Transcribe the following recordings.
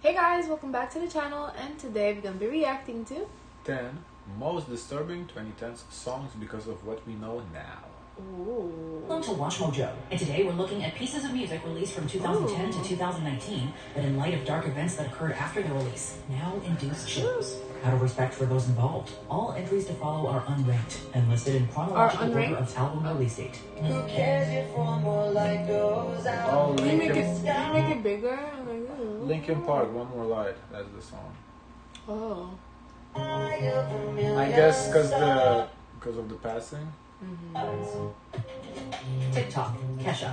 Hey guys, welcome back to the channel, and today we're gonna be reacting to 10 most disturbing 2010s songs because of what we know now. Ooh. Welcome to Watch Mojo, and today we're looking at pieces of music released from 2010 to 2019 that, in light of dark events that occurred after their release, now induce chills. Out of respect for those involved, all entries to follow are unranked and listed in chronological order of album release date. Oh, Can you make it bigger? Linkin Park, One More Light, that's the song. Oh. I guess because of the passing. Tik Tok, Kesha.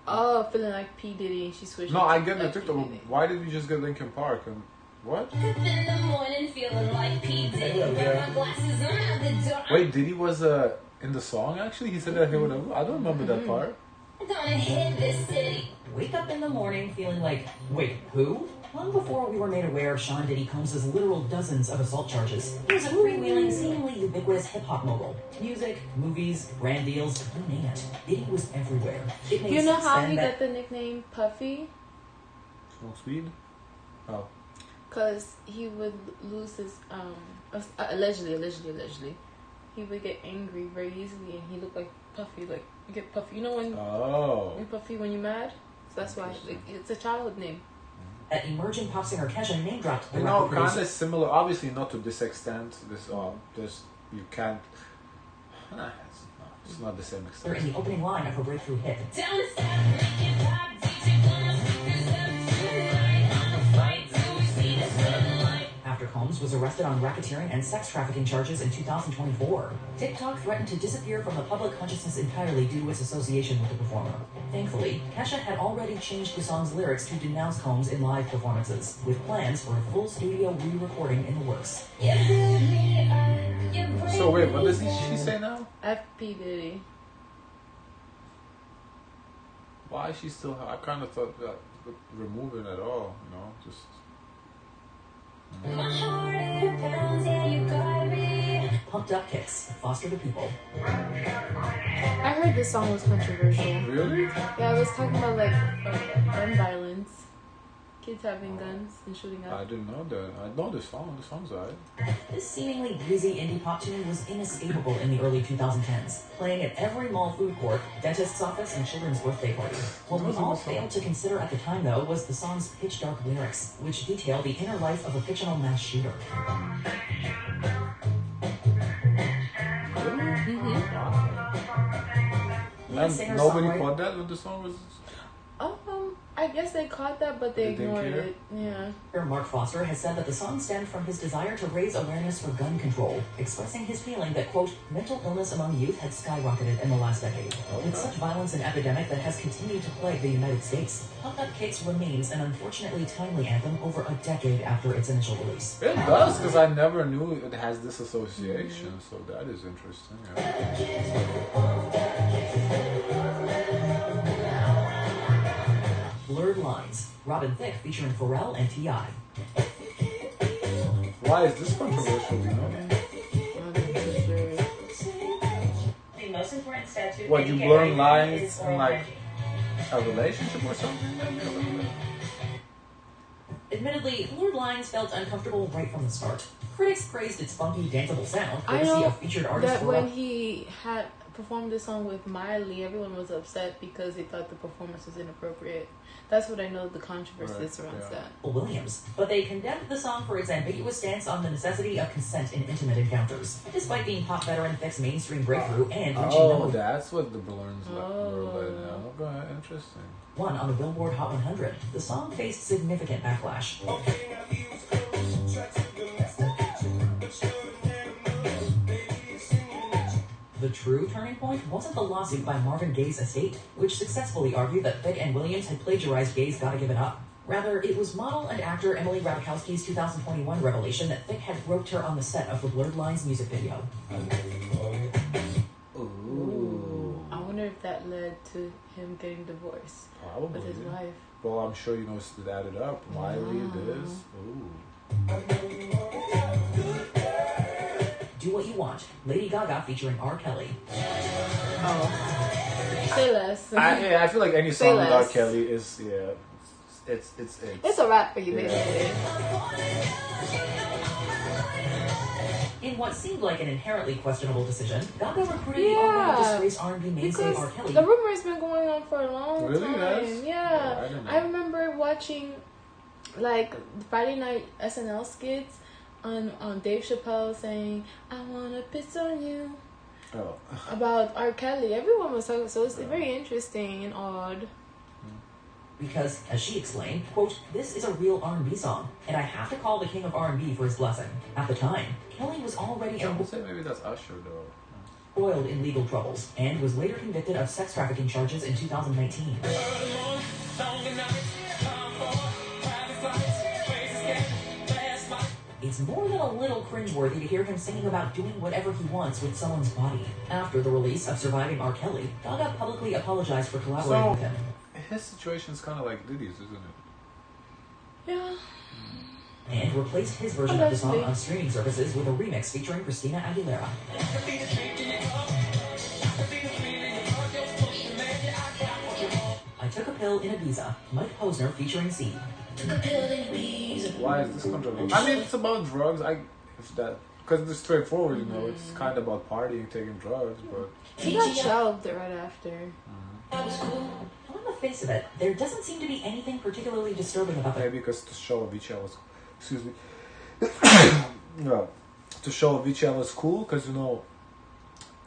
Oh, feeling like P. Diddy. She switched. No, I get the like TikTok. P. Diddy. Why did you just get Linkin Park? And what? In the morning, feeling like P. Diddy. My glasses on at the door. Wait, Diddy was in the song actually? He said that he would have. I don't remember that part. Gonna hit this city. Wake up in the morning feeling like, wait, who? Long before we were made aware of Sean Diddy Combs' literal dozens of assault charges, he was a freewheeling, seemingly ubiquitous hip-hop mogul. Music, movies, brand deals, you name it. Diddy was everywhere. It made You know sense how then he that got the nickname Puffy? Smoke weed? Oh. Cause he would lose his allegedly, he would get angry very easily, and he looked like Puffy. Like you get Puffy. You know when you're Puffy when you're mad. So that's why it's a childhood name. that emerging pop singer Kesha name dropped the You know, record kind producer. of similar. Obviously, not to this extent. This you can't. Nah, it's not the same They're extent. in the opening line of her breakthrough hit. Down the step, making pop, DJ blowing speakers up tonight. I'ma fight till we see the sunlight. After Combs was arrested on racketeering and sex trafficking charges in 2024, TikTok threatened to disappear from the public consciousness entirely due to its association with the performer. Thankfully, Kesha had already changed the song's lyrics to denounce Combs in live performances, with plans for a full studio re-recording in the works. You build me up, you bring So wait, what me does she down. say now? FP Diddy. Why is she still? I kind of thought that remove it at all. You know, just. My heart it pounds, yeah, you got me. Pumped Up Kicks, Foster the People. I heard this song was controversial. Really? Yeah, it was talking about like gun violence, kids having guns and shooting I up. didn't know that. I know the song. The song's alright. This seemingly breezy indie pop tune was inescapable in the early 2010s, playing at every mall food court, dentist's office, and children's birthday party. What we all failed to consider at the time, though, was the song's pitch dark lyrics, which detail the inner life of a fictional mass shooter. Lead And singer nobody songwriter caught that when the song was. I guess they caught that, but they They didn't ignored care? it. Yeah. Mark Foster has said that the song stemmed from his desire to raise awareness for gun control, expressing his feeling that, quote, mental illness among youth had skyrocketed in the last decade. With such violence and epidemic that has continued to plague the United States, Pumped Up Kicks remains an unfortunately timely anthem over a decade after its initial release. It does, because I never knew it has this association. So that is interesting. Yeah. Blurred Lines, Robin Thicke featuring Pharrell and T.I. Why is this controversial? You know? The most important statute. What, in you gay blur rights lines is in oral like hygiene. a relationship or something? Admittedly, Blurred Lines felt uncomfortable right from the start. Critics praised its funky, danceable sound, I courtesy know of featured artist that Pharrell. when he had performed this song with Miley, everyone was upset because they thought the performance was inappropriate. That's what I know the controversy is around that. Williams, but they condemned the song for its ambiguous stance on the necessity of consent in intimate encounters, despite being pop veteran Thicke's mainstream breakthrough and reaching Oh, number that's what the balloons were Oh. letting out. Okay, interesting. one on the Billboard Hot 100. The song faced significant backlash. The true turning point wasn't the lawsuit by Marvin Gaye's estate, which successfully argued that Thicke and Williams had plagiarized Gaye's Gotta Give It Up. Rather, it was model and actor Emily Ratajkowski's 2021 revelation that Thicke had groped her on the set of the Blurred Lines music video. Ooh. I wonder if that led to him getting divorced Probably. with his wife. Well, I'm sure you know it's added up. Miley, this. Ooh. Do What You Want, Lady Gaga featuring R. Kelly. Oh. Say less. I feel like any Say song with R. less. Kelly is, It's a rap for you, basically. In what seemed like an inherently questionable decision, Gaga recruited the already disgraced R&B mainstay R. Kelly. The rumor has been going on for a long Really? time. Yeah. I don't know. I remember watching like Friday night SNL skits on Dave Chappelle saying, "I wanna piss on you." Oh. About R. Kelly. Everyone was so it's very interesting and odd. Because, as she explained, quote, "This is a real R&B song, and I have to call the king of R&B for his blessing." At the time, Kelly was already I would say maybe that's Usher though. embroiled in legal troubles, and was later convicted of sex trafficking charges in 2019. It's more than a little cringeworthy to hear him singing about doing whatever he wants with someone's body. After the release of Surviving R. Kelly, Gaga publicly apologized for collaborating with him. His situation is kind of like Diddy's, isn't it? Yeah. And replaced his version of the song on streaming services with a remix featuring Christina Aguilera. I Took a Pill in Ibiza, Mike Posner featuring C. Why is this controversial? I mean, it's about drugs. Because it's straightforward, you know. It's kind of about partying, taking drugs, but He got shelved right after. On the face of it, there doesn't seem to be anything particularly disturbing about maybe because to show Avicii was, excuse me, no, to show Avicii was cool because, you know,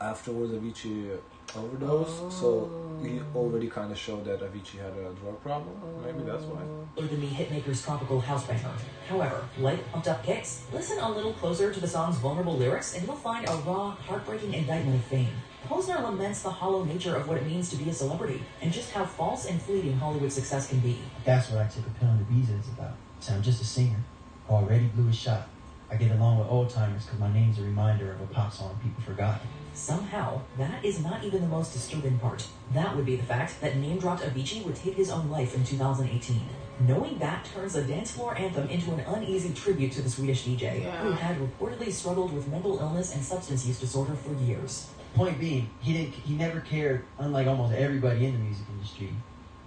afterwards Avicii overdosed, so he already kind of showed that Avicii had a drug problem. Maybe that's why. than the hitmaker's tropical house banger. However, like Pumped Up Kicks, listen a little closer to the song's vulnerable lyrics and you'll find a raw, heartbreaking indictment of fame. Posner laments the hollow nature of what it means to be a celebrity and just how false and fleeting Hollywood success can be. That's what I Took a Pill in Ibiza is about. So I'm just a singer who already blew a shot. I get along with old timers because my name's a reminder of a pop song people forgot. Somehow, that is not even the most disturbing part. That would be the fact that name-dropped Avicii would take his own life in 2018. Knowing that turns a dance floor anthem into an uneasy tribute to the Swedish DJ, who had reportedly struggled with mental illness and substance use disorder for years. Point being, he never cared, unlike almost everybody in the music industry,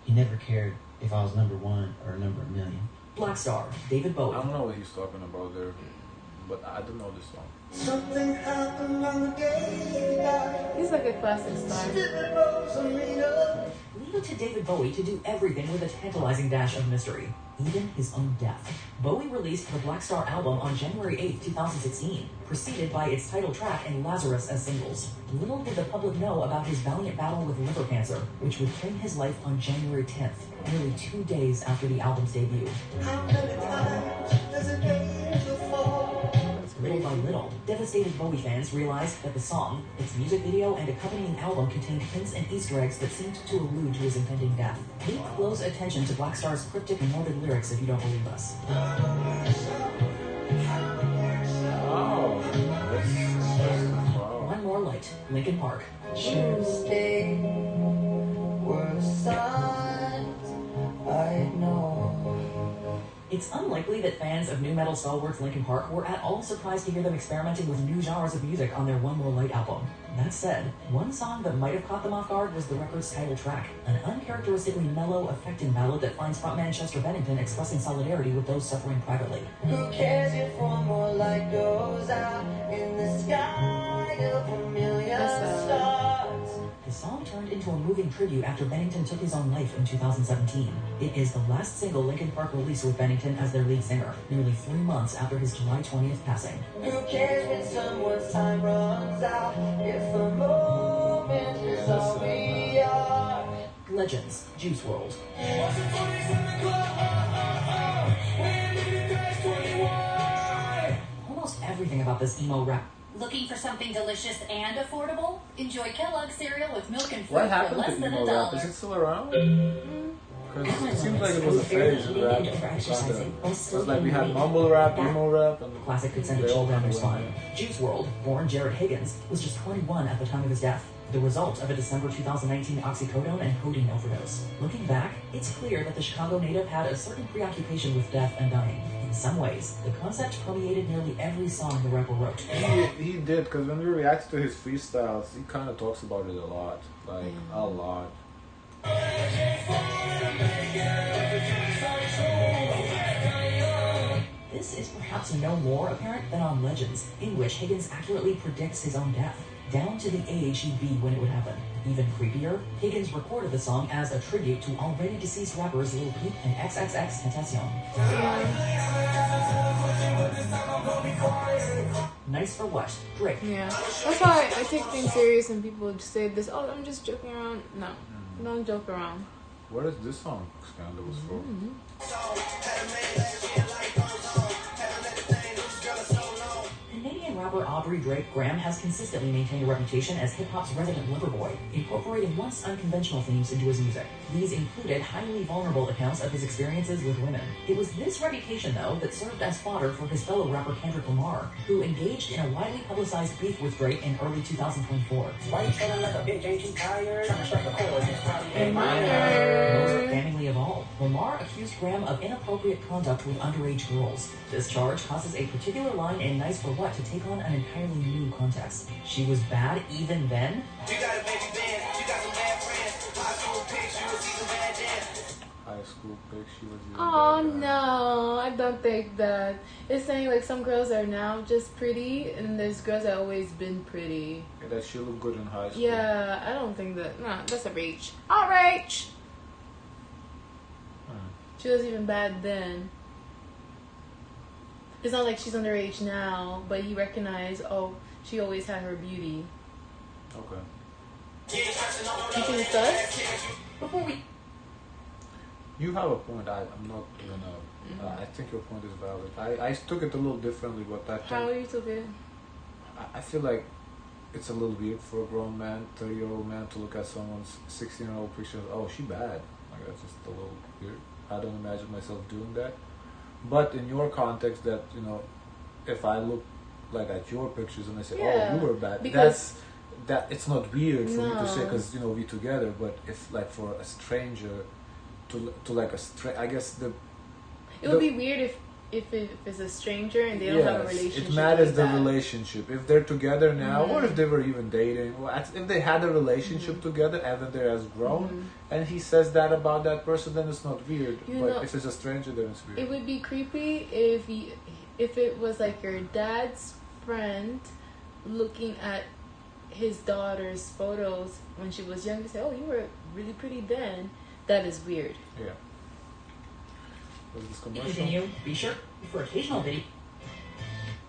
he never cared if I was number one or number a million. Blackstar, David Bowie. I don't know what he's talking about there, but I don't know this song. Something happened on the day he died. He's like a classic star. Leave it to David Bowie to do everything with a tantalizing dash of mystery, even his own death. Bowie released the Blackstar album on January 8, 2016, preceded by its title track and Lazarus as singles. Little did the public know about his valiant battle with liver cancer, which would claim his life on January 10th, nearly 2 days after the album's debut. How many times does an angel fall? Little by little, devastated Bowie fans realized that the song, its music video, and accompanying album contained hints and Easter eggs that seemed to allude to his impending death. Pay close attention to Blackstar's cryptic and morbid lyrics if you don't believe us. Oh, wow. One More Light, Linkin Park. Tuesday were signs I know. It's unlikely that fans of new metal stalwarts Linkin Park were at all surprised to hear them experimenting with new genres of music on their One More Light album. That said, one song that might have caught them off guard was the record's title track, an uncharacteristically mellow, affecting ballad that finds frontman Chester Bennington expressing solidarity with those suffering privately. Who cares if one more light goes out in the sky of a million stars? The song turned into a moving tribute after Bennington took his own life in 2017. It is the last single Linkin Park released with Bennington as their lead singer, nearly 3 months after his July 20th passing. Who cares when someone's time runs out if a moment is all we are? Legends, Juice WRLD. Almost everything about this emo rap. Looking for something delicious and affordable? Enjoy Kellogg's cereal with milk and fruit What for happened less to than emo rap? Is $1. it still around? Because it seems like it was a phase in rap. It was like we had mumble rap, emo rap, and Classic could send a they all chill down kind your of went spine. Juice WRLD, born Jared Higgins, was just 21 at the time of his death, the result of a December 2019 oxycodone and codeine overdose. Looking back, it's clear that the Chicago native had a certain preoccupation with death and dying. In some ways, the concept permeated nearly every song the rapper wrote. He did, because when we reacted to his freestyles, he kind of talks about it a lot. Like, a lot. perhaps no more apparent than on Legends, in which Higgins accurately predicts his own death, down to the age he'd be when it would happen. Even creepier, Higgins recorded the song as a tribute to already deceased rappers Lil Peep and XXXTentacion. Nice for what? Drake. Yeah. That's why I take things serious and people just say this, oh, I'm just joking around. No. Don't joke around. What is this song scandalous for? Canadian rapper Aubrey Drake Graham has consistently maintained a reputation as hip-hop's resident lover boy, incorporating once unconventional themes into his music. These included highly vulnerable accounts of his experiences with women. It was this reputation, though, that served as fodder for his fellow rapper Kendrick Lamar, who engaged in a widely publicized beef with Drake in early 2024. Why you feeling like a bitch? Ain't you tired? Trying to strike a chord. Most damningly of all, Lamar accused Graham of inappropriate conduct with underage girls. This charge causes a particular line in Nice for What to take on an entirely new context. She was bad even then? You got a baby band. You got some bad friends. High school pics. You was even bad then. High school pic, she was even Oh bad. no, I don't think that. It's saying like some girls are now just pretty and there's girls that always been pretty. Yeah, that she looked good in high school. Yeah, I don't think that. Nah, that's a reach. Outrage! She was even bad then. It's not like she's underage now, but he recognized, oh, she always had her beauty. Okay. You think it's us? Before we... You have a point. I'm not gonna. I think your point is valid. I took it a little differently, but I How think you took it? I feel like it's a little weird for a grown man, 30-year-old man, to look at someone's 16-year-old picture. Oh, she bad. Like that's just a little weird. I don't imagine myself doing that. But in your context, that if I look like at your pictures and I say, Yeah, "Oh, you were bad," because that it's not weird for me to say No. because we together. But if like for a stranger, to like I guess It would be weird if it's a stranger and they don't have a relationship. It matters like the that. relationship. If they're together now, or if they were even dating, or if they had a relationship together and then they has grown, and he says that about that person, then it's not weird. But if it's a stranger, then it's weird. It would be creepy if it was like your dad's friend looking at his daughter's photos when she was young to say, "Oh, you were really pretty then." That is weird. Yeah. Was this To commercial? continue, be sure for occasional video.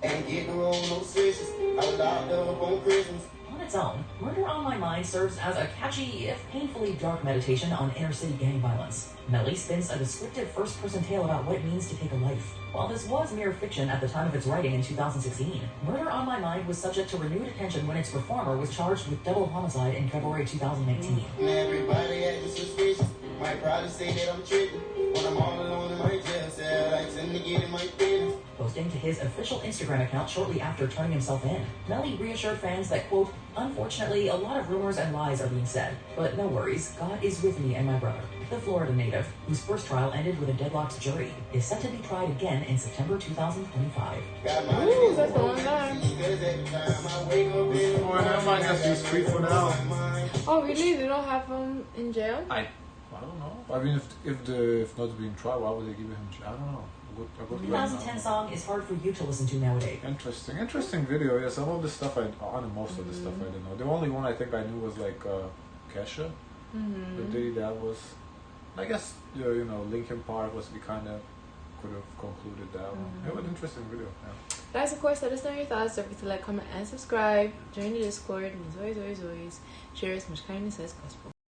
Ain't getting wrong, no switches. I was locked up on Christmas. On its own, Murder on My Mind serves as a catchy, if painfully dark meditation on inner-city gang violence. Melly spins a descriptive first-person tale about what it means to take a life. While this was mere fiction at the time of its writing in 2016, Murder on My Mind was subject to renewed attention when its performer was charged with double homicide in February 2019. And everybody acting suspicious. Might probably say that I'm tripping. When I'm all alone in my jail cell, I tend to get in my feelings. Posting to his official Instagram account shortly after turning himself in, Melly reassured fans that, quote, "Unfortunately, a lot of rumors and lies are being said, but no worries, God is with me and my brother." The Florida native, whose first trial ended with a deadlocked jury, is set to be tried again in September 2025. Got my Ooh, that's a long time. because every time I wake up in the Never mind, just use free for now. Oh, really? They don't have him in jail? I don't know. I mean, if not being tried, why would they give him? I don't know. A good 2010 song is hard for you to listen to nowadays. Interesting video. Yeah, some of the stuff most of the stuff I didn't know. The only one I think I knew was like Kesha. The Diddy, that was, I guess Linkin Park was we kind of could have concluded that one. It was an interesting video. Yeah. Guys, of course, let us know your thoughts. Don't forget to like, comment, and subscribe. Join the Discord. And as always, share as much kindness as possible.